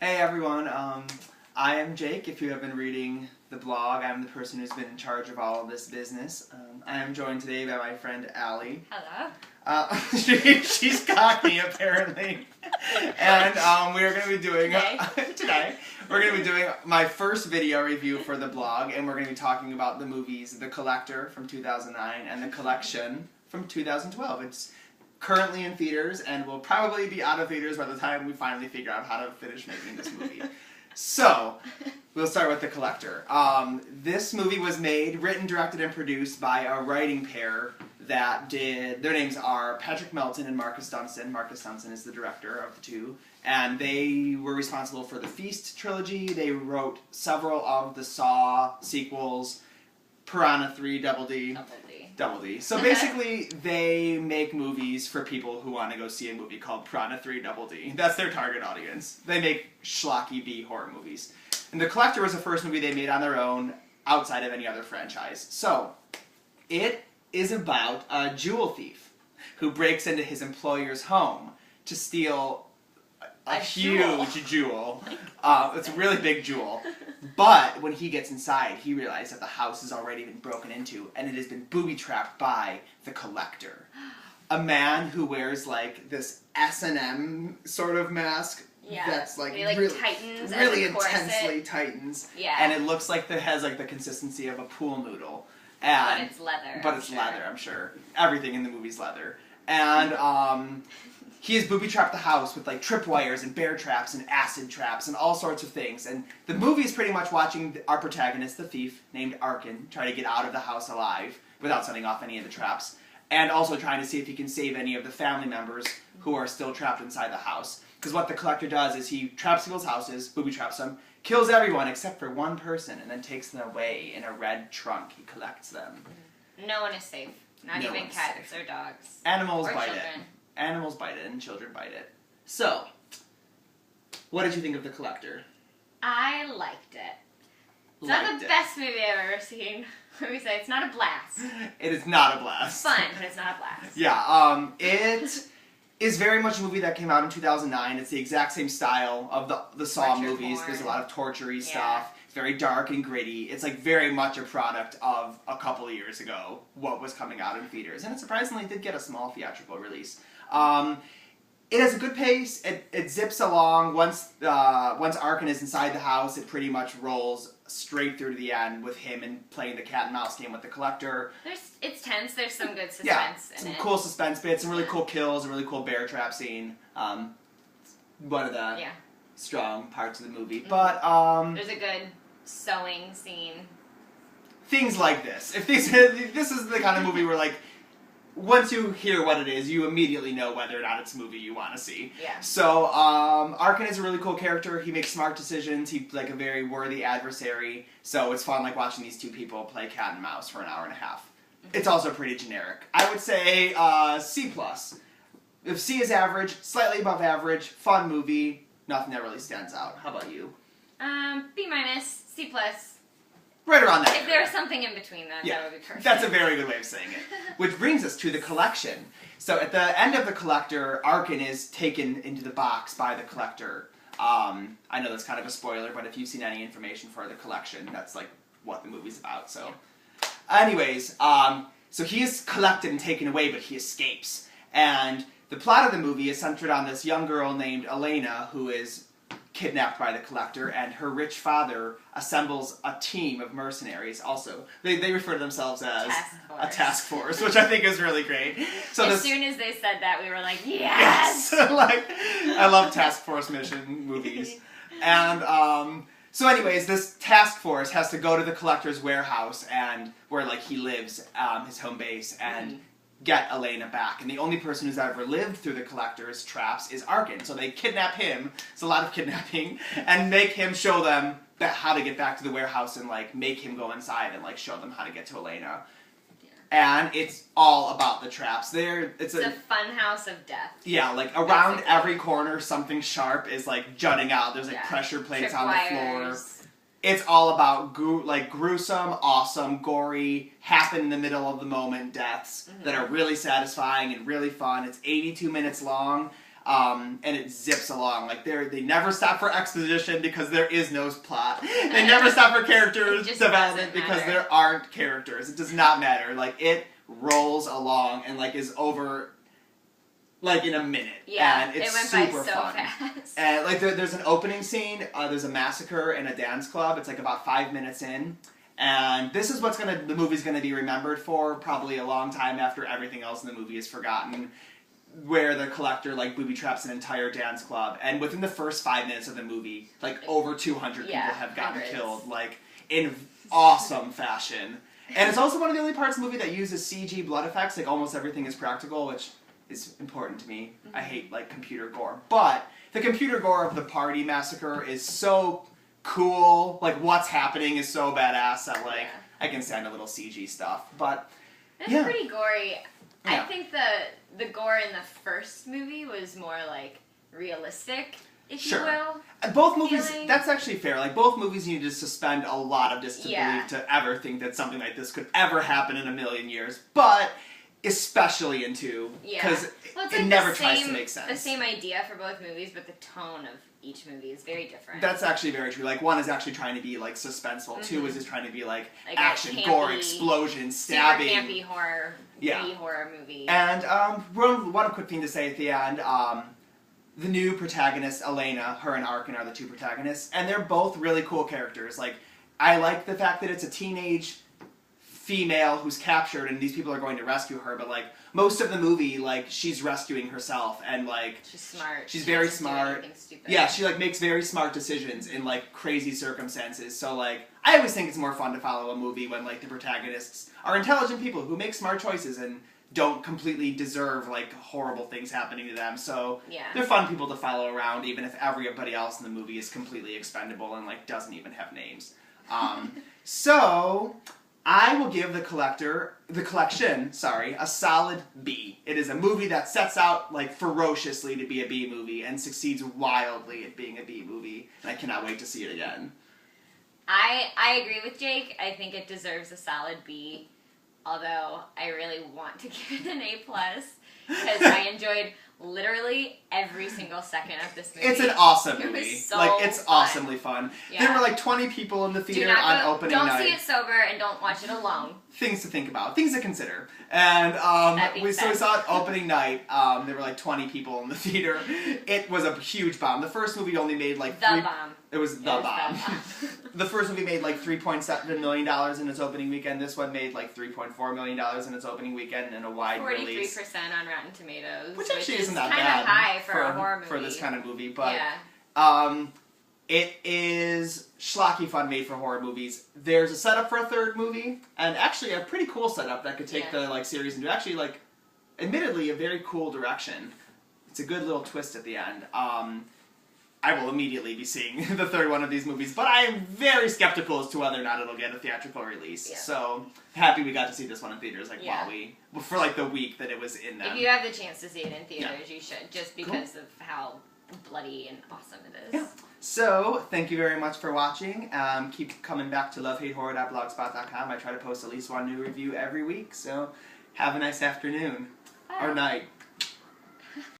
Hey everyone, I am Jake. If you have been reading the blog, I'm the person who's been in charge of all of this business. I am joined today by my friend Allie. Hello. She's cocky apparently. And we are going to be doing, today, we're going to be doing my first video review for the blog, and we're going to be talking about the movies The Collector from 2009 and The Collection from 2012. It's currently in theaters and will probably be out of theaters by the time we finally figure out how to finish making this movie. So, we'll start with The Collector. This movie was made, written, directed, and produced by a writing pair that did, their names are Patrick Melton and Marcus Dunstan. Marcus Dunstan is the director of the two, and they were responsible for the Feast trilogy. They wrote several of the Saw sequels, Piranha 3, Double D. So basically, they make movies for people who want to go see a movie called Piranha 3 Double D. That's their target audience. They make schlocky B horror movies. And The Collector was the first movie they made on their own outside of any other franchise. So, it is about a jewel thief who breaks into his employer's home to steal a huge jewel. It's a really big jewel. But when he gets inside, he realizes that the house has already been broken into and it has been booby-trapped by the Collector. A man who wears like this S&M sort of mask that's like, really tightens really intensely tightens. Yeah. And it looks like it has like the consistency of a pool noodle. And, but it's leather. But it's leather, I'm sure. Everything in the movie's leather. And he has booby-trapped the house with like tripwires and bear traps and acid traps and all sorts of things. And the movie is pretty much watching our protagonist, the thief, named Arkin, try to get out of the house alive without setting off any of the traps. And also trying to see if he can save any of the family members who are still trapped inside the house. Because what the Collector does is he traps people's houses, booby-traps them, kills everyone except for one person, and then takes them away in a red trunk. He collects them. No one is safe. Not even cats or dogs. Animals or bite children. it. Animals bite it, and children bite it. So, what did you think of The Collector? I liked it. It's not the best movie I've ever seen. Let me say, it's not a blast. It is not a blast. It's fun, but it's not a blast. Yeah, it is very much a movie that came out in 2009. It's the exact same style of the Saw movies. Porn. There's a lot of torture-y stuff. It's very dark and gritty. It's like very much a product of a couple of years ago, what was coming out in theaters. And it surprisingly did get a small theatrical release. It has a good pace. It zips along. Once Arkin is inside the house, it pretty much rolls straight through to the end with him and playing the cat and mouse game with the Collector. It's tense. There's some good suspense in it. Some cool suspense bits, some really cool kills, a really cool bear trap scene. One of the strong parts of the movie. But there's a good sewing scene. Things like this. If this is the kind of movie where like, once you hear what it is, you immediately know whether or not it's a movie you want to see. Yeah. So, Arkin is a really cool character. He makes smart decisions. He's like a very worthy adversary. So it's fun like watching these two people play cat and mouse for an hour and a half. It's also pretty generic. I would say C+. If C is average, slightly above average, fun movie, nothing that really stands out. How about you? B-, C+. Right around that. If there was something in between that, that would be perfect. That's a very good way of saying it. Which brings us to The Collection. So at the end of The Collector, Arkin is taken into the box by the Collector. I know that's kind of a spoiler, but if you've seen any information for The Collection, that's like what the movie's about. So, anyways, so he is collected and taken away, but he escapes. And the plot of the movie is centered on this young girl named Elena, who is kidnapped by the Collector, and her rich father assembles a team of mercenaries. Also, they refer to themselves as a task force, which I think is really great. So as soon as they said that, we were like, yes! Like, I love task force mission movies. And so anyways, this task force has to go to the Collector's warehouse and where like he lives, his home base, and get Elena back. And the only person who's ever lived through the Collector's traps is Arkin. So they kidnap him, it's a lot of kidnapping, and make him show them how to get back to the warehouse and like make him go inside and like show them how to get to Elena. And it's all about the traps. It's a fun house of death. Yeah, like around every corner something sharp is like jutting out. There's like pressure plates on the floor. It's all about gruesome, awesome, gory, happen in the middle of the moment deaths that are really satisfying and really fun. It's 82 minutes long. And it zips along. Like they never stop for exposition because there is no plot. They never stop for character development because there aren't characters. It does not matter. Like it rolls along and like is over like in a minute. Yeah, and it's it went super by so fun. fast. And like there's an opening scene. There's a massacre in a dance club. It's like about 5 minutes in. And this is what's the movie's gonna be remembered for probably a long time after everything else in the movie is forgotten. Where the collector like booby traps an entire dance club, and within the first 5 minutes of the movie, like over 200 people have gotten killed, like in awesome fashion. And it's also one of the only parts of the movie that uses CG blood effects. Like almost everything is practical, which is important to me. Mm-hmm. I hate like computer gore, but the computer gore of the party massacre is so cool. Like what's happening is so badass that like I can stand a little CG stuff. But it's pretty gory. Yeah. I think the gore in the first movie was more like realistic, if you will. Both movies, that's actually fair. Like both movies you need to suspend a lot of disbelief to ever think that something like this could ever happen in a million years. But especially in 2, because it never tries to make sense. The same idea for both movies, but the tone of each movie is very different. That's actually very true. Like 1 is actually trying to be like suspenseful. Mm-hmm. 2 is just trying to be like action, gore, explosion, stabbing. Super campy horror, horror movie. And one quick thing to say at the end. The new protagonist, Elena, her and Arkin are the 2 protagonists, and they're both really cool characters. Like, I like the fact that it's a teenage female who's captured and these people are going to rescue her, but like most of the movie, like she's rescuing herself and like she's smart. She's very smart. Yeah, she like makes very smart decisions in like crazy circumstances. So like I always think it's more fun to follow a movie when like the protagonists are intelligent people who make smart choices and don't completely deserve like horrible things happening to them. So they're fun people to follow around, even if everybody else in the movie is completely expendable and like doesn't even have names. So I will give the collection, a solid B. It is a movie that sets out like ferociously to be a B movie and succeeds wildly at being a B movie, and I cannot wait to see it again. I agree with Jake. I think it deserves a solid B. Although I really want to give it an A+, because I enjoyed literally every single second of this movie. It's an awesome movie. It was so it's awesomely fun. Yeah. There were like 20 people in the theater on opening night. Don't see it sober and don't watch it alone. Things to think about, things to consider. And we saw it opening night. There were like 20 people in the theater. It was a huge bomb. The first movie only made like It was the bomb. The first movie made like $3.7 million in its opening weekend. This one made like $3.4 million in its opening weekend in a wide release. 43% on Rotten Tomatoes. Which actually isn't that bad. Kind of high for a horror movie. For this kind of movie. But it is schlocky fun made for horror movies. There's a setup for a third movie, and actually a pretty cool setup that could take the like series into actually like, admittedly, a very cool direction. It's a good little twist at the end. I will immediately be seeing the third one of these movies, but I am very skeptical as to whether or not it'll get a theatrical release. Yeah. So happy we got to see this one in theaters, like for like the week that it was in them. If you have the chance to see it in theaters, you should, just because of how bloody and awesome it is. Yeah. So thank you very much for watching. Keep coming back to lovehatehorror.blogspot.com. I try to post at least one new review every week. So have a nice afternoon or night.